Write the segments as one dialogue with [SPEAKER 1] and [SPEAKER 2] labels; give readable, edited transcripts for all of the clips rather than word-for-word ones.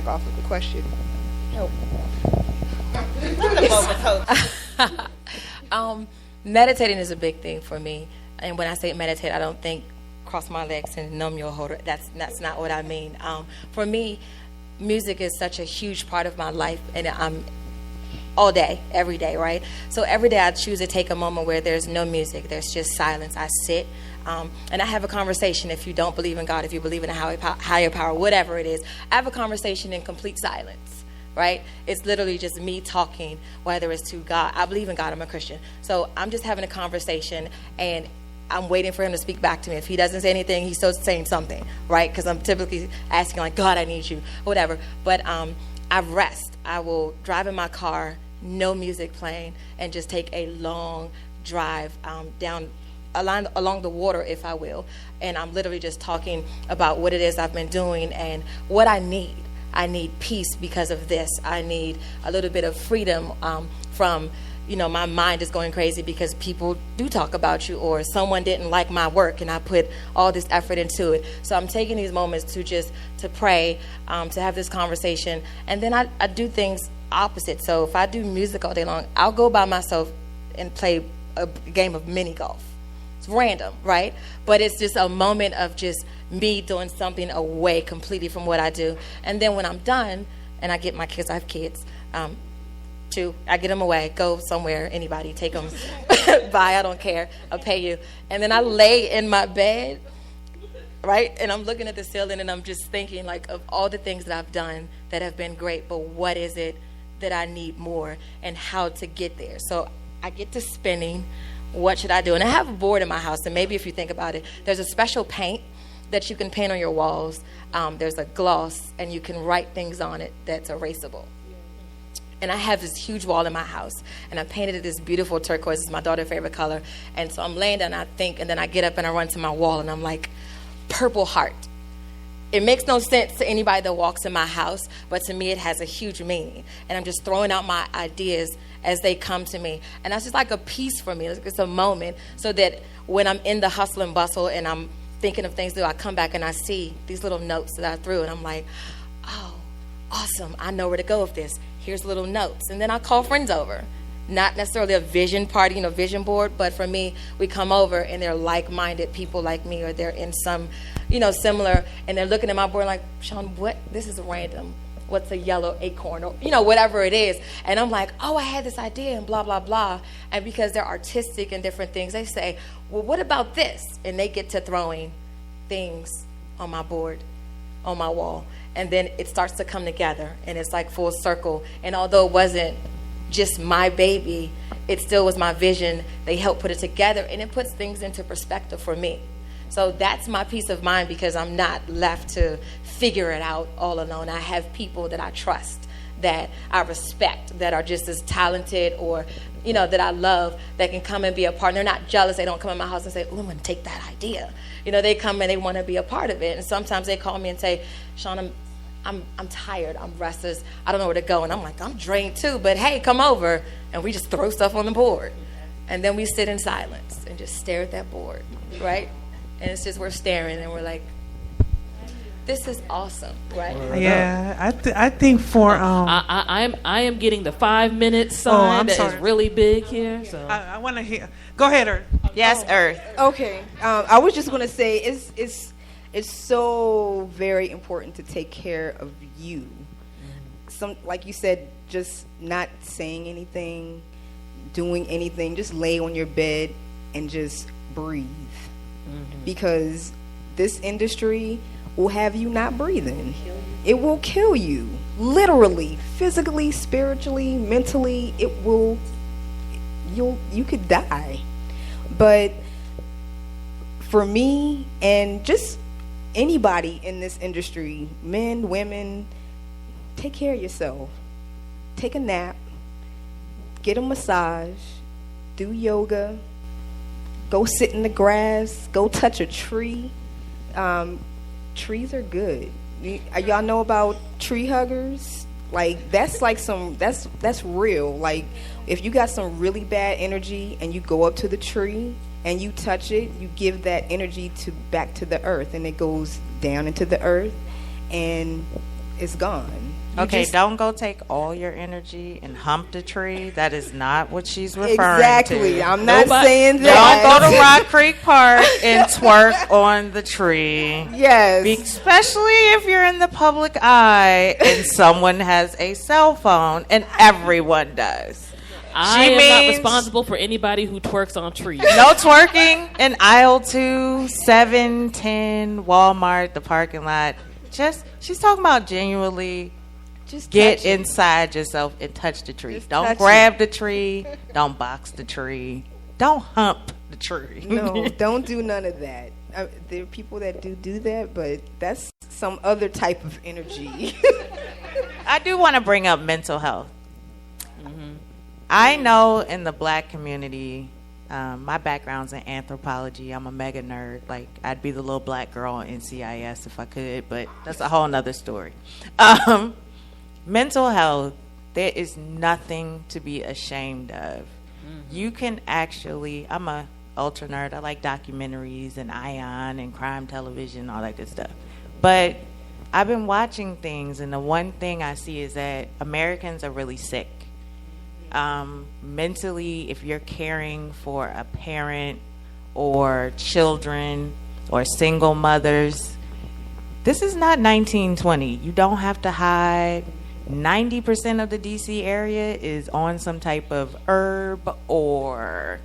[SPEAKER 1] piggyback off of the question.
[SPEAKER 2] Meditating is a big thing for me. And when I say meditate, I don't think cross my legs and numb your holder. That's not what I mean. For me, music is such a huge part of my life, and I'm all day, every day, right? So every day I choose to take a moment where there's no music, there's just silence. I sit and I have a conversation. If you don't believe in God, if you believe in a higher power, whatever it is, I have a conversation in complete silence, right? It's literally just me talking, whether it's to God. I believe in God, I'm a Christian. So I'm just having a conversation, and I'm waiting for him to speak back to me. If he doesn't say anything, he's still saying something, right? Because I'm typically asking, like, God, I need you, whatever. But I rest. I will drive in my car, no music playing, and just take a long drive down along the water, if I will. And I'm literally just talking about what it is I've been doing and what I need. I need peace because of this. I need a little bit of freedom from, my mind is going crazy because people do talk about you, or someone didn't like my work and I put all this effort into it. So I'm taking these moments to pray, to have this conversation. And then I do things opposite. So if I do music all day long, I'll go by myself and play a game of mini golf. It's random, right? But it's just a moment of just me doing something away completely from what I do. And then when I'm done and I get my kids, I have kids, I get them away, go somewhere, anybody, take them, bye, I don't care, I'll pay you. And then I lay in my bed, right? And I'm looking at the ceiling and I'm just thinking, like, of all the things that I've done that have been great, but what is it that I need more and how to get there? So I get to spinning. What should I do? And I have a board in my house, and maybe if you think about it, there's a special paint that you can paint on your walls. There's a gloss, and you can write things on it that's erasable. And I have this huge wall in my house, and I painted it this beautiful turquoise. It's my daughter's favorite color. And so I'm laying down, and I think, and then I get up and I run to my wall, and I'm like, purple heart. It makes no sense to anybody that walks in my house, but to me it has a huge meaning. And I'm just throwing out my ideas as they come to me. And that's just like a piece for me. It's a moment so that when I'm in the hustle and bustle and I'm thinking of things to do, I come back and I see these little notes that I threw, and I'm like, oh, awesome, I know where to go with this. Here's little notes. And then I call friends over. Not necessarily a vision party, vision board, but for me, we come over and they're like-minded people like me, or they're in some, similar, and they're looking at my board like, Sean, what? This is random. What's a yellow acorn? Or, whatever it is. And I'm like, oh, I had this idea and blah, blah, blah. And because they're artistic and different things, they say, well, what about this? And they get to throwing things on my board, on my wall. And then it starts to come together, and it's like full circle. And although it wasn't just my baby, it still was my vision. They helped put it together, and it puts things into perspective for me. So that's my peace of mind, because I'm not left to figure it out all alone. I have people that I trust, that I respect, that are just as talented, or that I love, that can come and be a part. And they're not jealous. They don't come in my house and say, oh, I'm going to take that idea. They come and they want to be a part of it. And sometimes they call me and say, Sean, I'm tired, I'm restless, I don't know where to go. And I'm like, I'm drained too, but hey, come over. And we just throw stuff on the board. And then we sit in silence and just stare at that board, right? And it's just, we're staring and we're like, this is awesome, right?
[SPEAKER 3] Yeah, I think for
[SPEAKER 4] I am getting the 5 minute sign that is really big here. So
[SPEAKER 3] I want to hear. Go ahead, Earth.
[SPEAKER 1] Yes, Earth. Okay, I was just going to say it's so very important to take care of you. Like you said, just not saying anything, doing anything, just lay on your bed and just breathe. Mm-hmm. Because this industry will have you not breathing. It will kill you. Literally, physically, spiritually, mentally, you could die. But for me, and just anybody in this industry, men, women, take care of yourself. Take a nap, get a massage, do yoga, go sit in the grass, go touch a tree. Trees are good. Y'all know about tree huggers? Like, that's real. Like, if you got some really bad energy and you go up to the tree and you touch it, you give that energy back to the earth, and it goes down into the earth, and it's gone.
[SPEAKER 5] Okay, don't go take all your energy and hump the tree. That is not what she's referring to.
[SPEAKER 1] Exactly. I'm not saying
[SPEAKER 5] that. Don't go to
[SPEAKER 1] that.
[SPEAKER 5] Rock Creek Park and twerk on the tree.
[SPEAKER 1] Yes.
[SPEAKER 5] Especially if you're in the public eye and someone has a cell phone, and everyone does.
[SPEAKER 4] I am not responsible for anybody who twerks on trees.
[SPEAKER 5] No twerking in aisle 2, 7, 10, Walmart, the parking lot. She's talking about genuinely just get inside yourself and touch the tree. Don't grab the tree. Don't box the tree. Don't hump the tree.
[SPEAKER 1] No, don't do none of that. There are people that do that, but that's some other type of energy.
[SPEAKER 5] I do want to bring up mental health. I know in the black community, my background's in anthropology. I'm a mega nerd. Like, I'd be the little black girl on NCIS if I could, but that's a whole nother story. Mental health, there is nothing to be ashamed of. You can actually, I'm a ultra nerd. I like documentaries and Ion and crime television, all that good stuff. But I've been watching things, and the one thing I see is that Americans are really sick. Mentally, if you're caring for a parent or children or single mothers, this is not 1920. You don't have to hide. 90% of the DC area is on some type of herb or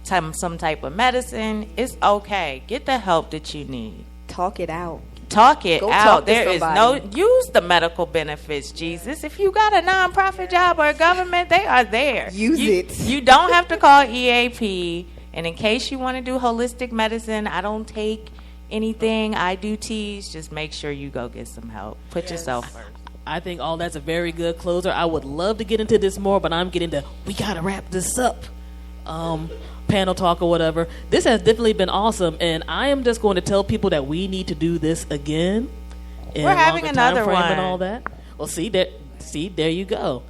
[SPEAKER 5] some type of medicine. It's okay. Get the help that you need.
[SPEAKER 1] Talk it out.
[SPEAKER 5] Talk it out. There is no, use the medical benefits, Jesus. If you got a nonprofit job or a government, they are there.
[SPEAKER 1] Use it.
[SPEAKER 5] You don't have to call EAP. And in case you want to do holistic medicine, I don't take anything. I do teas. Just make sure you go get some help. Put yourself first.
[SPEAKER 4] I think all that's a very good closer. I would love to get into this more, but I'm getting to, we got to wrap this up. Panel talk or whatever. This has definitely been awesome, and I am just going to tell people that we need to do this again.
[SPEAKER 5] We're having another one
[SPEAKER 4] and all that. Well, see, there you go.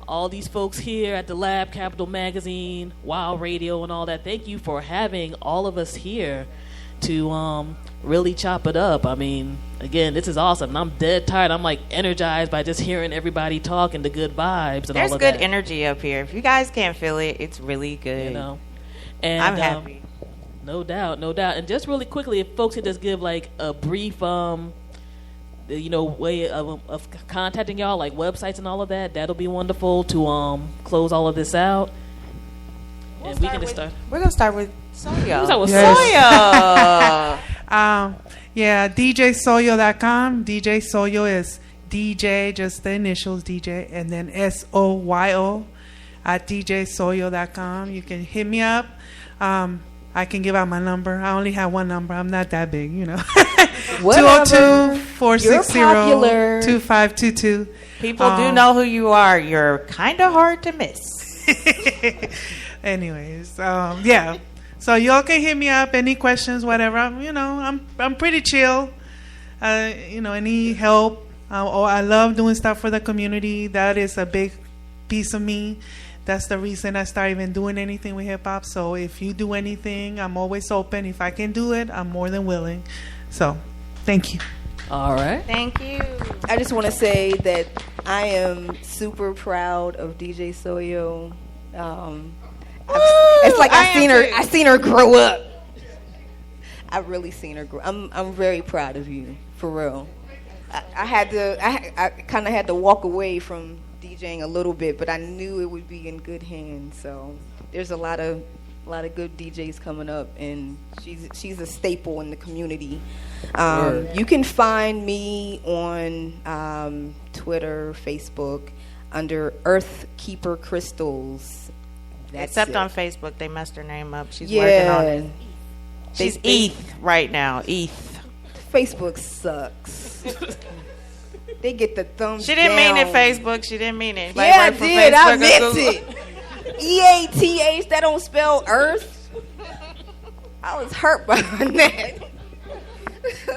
[SPEAKER 4] All these folks here at the Lab, Capital Magazine, Wow Radio, and all that. Thank you for having all of us here to really chop it up. I mean, again, this is awesome. And I'm dead tired. I'm like energized by just hearing everybody talk and the good vibes and all of that.
[SPEAKER 5] There's good energy up here. If you guys can't feel it, it's really good.
[SPEAKER 4] You know. And,
[SPEAKER 5] I'm happy.
[SPEAKER 4] No doubt. And just really quickly, if folks could just give like a brief, way of contacting y'all, like websites and all of that, that'll be wonderful to close all of this out.
[SPEAKER 5] We're going to start with Soyo.
[SPEAKER 3] DJSoyo.com. DJ Soyo is DJ, just the initials, DJ, and then SOYO at DJSoyo.com. You can hit me up. I can give out my number. I only have one number. I'm not that big, 202-460-2522.
[SPEAKER 5] People do know who you are. You're kind of hard to miss.
[SPEAKER 3] Anyways, yeah. So y'all can hit me up. Any questions, whatever. I'm pretty chill. Any help. I love doing stuff for the community. That is a big piece of me. That's the reason I started even doing anything with hip hop. So if you do anything, I'm always open. If I can do it, I'm more than willing. So thank you.
[SPEAKER 4] All right.
[SPEAKER 5] Thank you.
[SPEAKER 1] I just want to say that I am super proud of DJ Soyo. It's like I seen her grow up. I've really seen her grow. I'm very proud of you, for real. I kind of had to walk away from DJing a little bit, but I knew it would be in good hands. So there's a lot of good DJs coming up, and she's a staple in the community. You can find me on Twitter, Facebook under Earth Keeper Crystals.
[SPEAKER 5] Except on Facebook, they messed her name up. She's working on it. She's ETH right now. ETH.
[SPEAKER 1] Facebook sucks. They get the thumbs
[SPEAKER 5] She didn't
[SPEAKER 1] down.
[SPEAKER 5] mean it, Facebook. She didn't mean it.
[SPEAKER 1] Yeah, I did. I meant it. EATH, that don't spell Earth. I was hurt by that.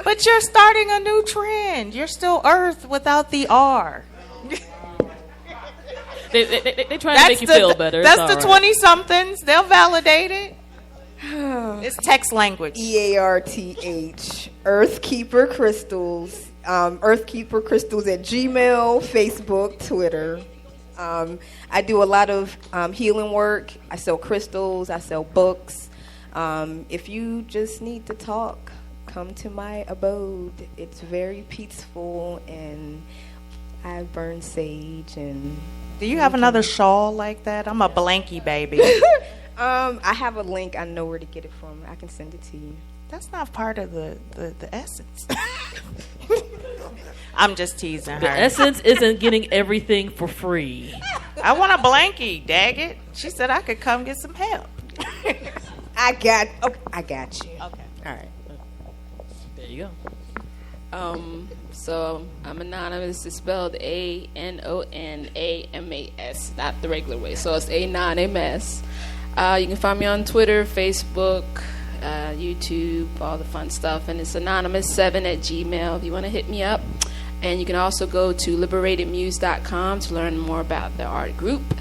[SPEAKER 5] But you're starting a new trend. You're still Earth without the R.
[SPEAKER 4] They try to make you feel better.
[SPEAKER 5] That's the 20-somethings. They'll validate it. It's text language.
[SPEAKER 1] EARTH. Earth Keeper Crystals. earthkeepercrystals@gmail, Facebook, Twitter. I do a lot of healing work. I sell crystals. I sell books. If you just need to talk, come to my abode. It's very peaceful, and I burn sage. And
[SPEAKER 5] do you have another shawl like that? I'm a blankie baby.
[SPEAKER 1] I have a link. I know where to get it from. I can send it to you.
[SPEAKER 5] That's not part of the essence. I'm just teasing her.
[SPEAKER 4] The essence isn't getting everything for free.
[SPEAKER 5] I want a blankie, dag it. She said I could come get some help.
[SPEAKER 1] I got you.
[SPEAKER 5] Okay.
[SPEAKER 1] All right.
[SPEAKER 4] There you go.
[SPEAKER 6] So I'm anonymous. It's spelled ANONAMAS, not the regular way. So it's ANonymous. You can find me on Twitter, Facebook, YouTube, all the fun stuff. And it's anonymous7@gmail if you want to hit me up. And you can also go to liberatedmuse.com to learn more about the art group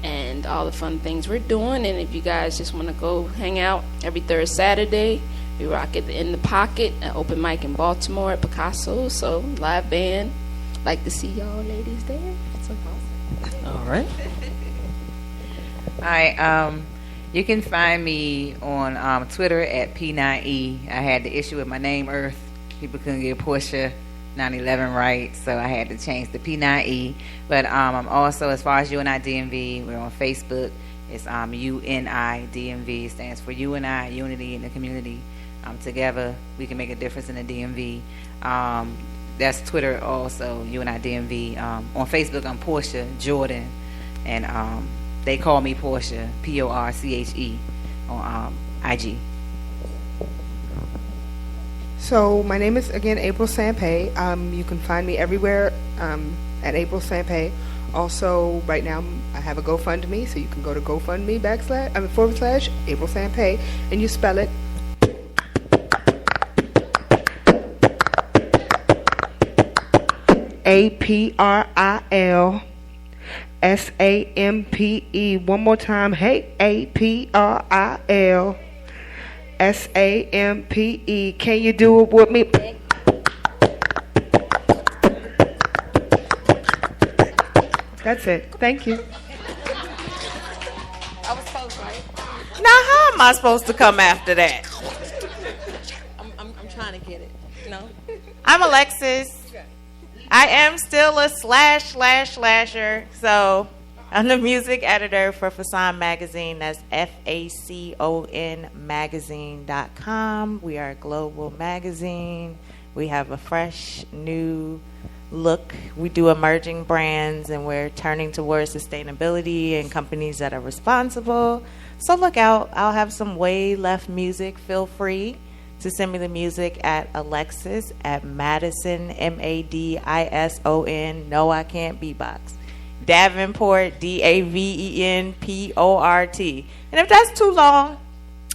[SPEAKER 6] and all the fun things we're doing. And if you guys just want to go hang out every third Saturday, we rock at the In the Pocket, an open mic in Baltimore at Picasso. So live band. Like to see y'all ladies there. So awesome.
[SPEAKER 4] All right.
[SPEAKER 7] Hi, you can find me on Twitter at P9E. I had the issue with my name, Earth. People couldn't get Portia 911 right, so I had to change the P9E. But I'm also, as far as UNI DMV, we're on Facebook. It's UNI DMV. It stands for UNI, Unity in the Community. Together, we can make a difference in the DMV. That's Twitter also, UNI DMV. On Facebook, I'm Portia Jordan, and they call me Portia, Porche, on IG.
[SPEAKER 8] So my name is, again, April Sampay. You can find me everywhere at April Sampay. Also, right now, I have a GoFundMe, so you can go to GoFundMe / April Sampay, and you spell it APRILSAMPE. One more time. Hey, APRILSAMPE. Can you do it with me? That's it. Thank you.
[SPEAKER 6] I was close, right?
[SPEAKER 5] Now, how am I supposed to come after that?
[SPEAKER 2] I'm trying to get it. No.
[SPEAKER 5] I'm Alexis. I am still a slasher. So I'm the music editor for Facon Magazine. That's FACON magazine.com. We are a global magazine. We have a fresh, new look. We do emerging brands, and we're turning towards sustainability and companies that are responsible. So look out. I'll have some way left music. Feel free to send me the music at Alexis at Madison, MADISON. No, I can't beatbox. Davenport, DAVENPORT. And if that's too long,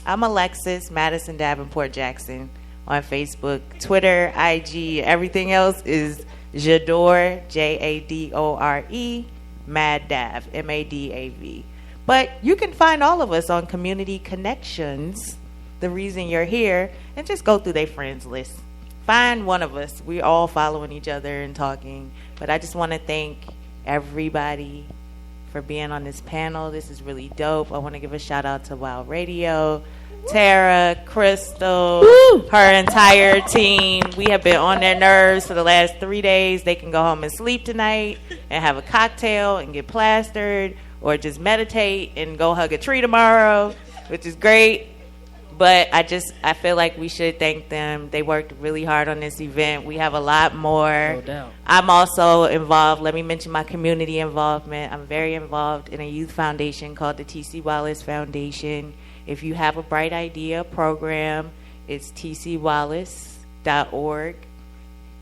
[SPEAKER 5] I'm Alexis Madison Davenport Jackson on Facebook, Twitter, IG. Everything else is Jadore, JADORE, Mad Dav, MADAV. But you can find all of us on Community Connections, the reason you're here, and just go through their friends list. Find one of us. We're all following each other and talking. But I just want to thank everybody for being on this panel. This is really dope. I want to give a shout out to Wild Radio, Tara, Crystal, her entire team. We have been on their nerves for the last 3 days. They can go home and sleep tonight and have a cocktail and get plastered, or just meditate and go hug a tree tomorrow, which is great. But I feel like we should thank them. They worked really hard on this event. We have a lot more.
[SPEAKER 4] No doubt.
[SPEAKER 5] I'm also involved. Let me mention my community involvement. I'm very involved in a youth foundation called the T.C. Wallace Foundation. If you have a bright idea program, it's tcwallace.org.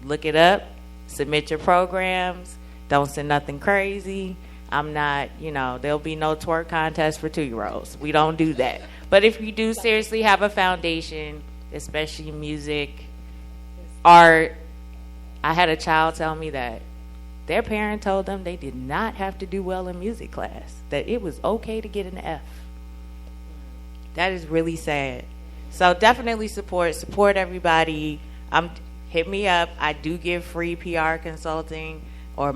[SPEAKER 5] Look it up. Submit your programs. Don't send nothing crazy. I'm not, there'll be no twerk contest for 2-year-olds. We don't do that. But if you do seriously have a foundation, especially music, art, I had a child tell me that their parent told them they did not have to do well in music class, that it was okay to get an F. That is really sad. So definitely support everybody. hit me up. I do give free PR consulting or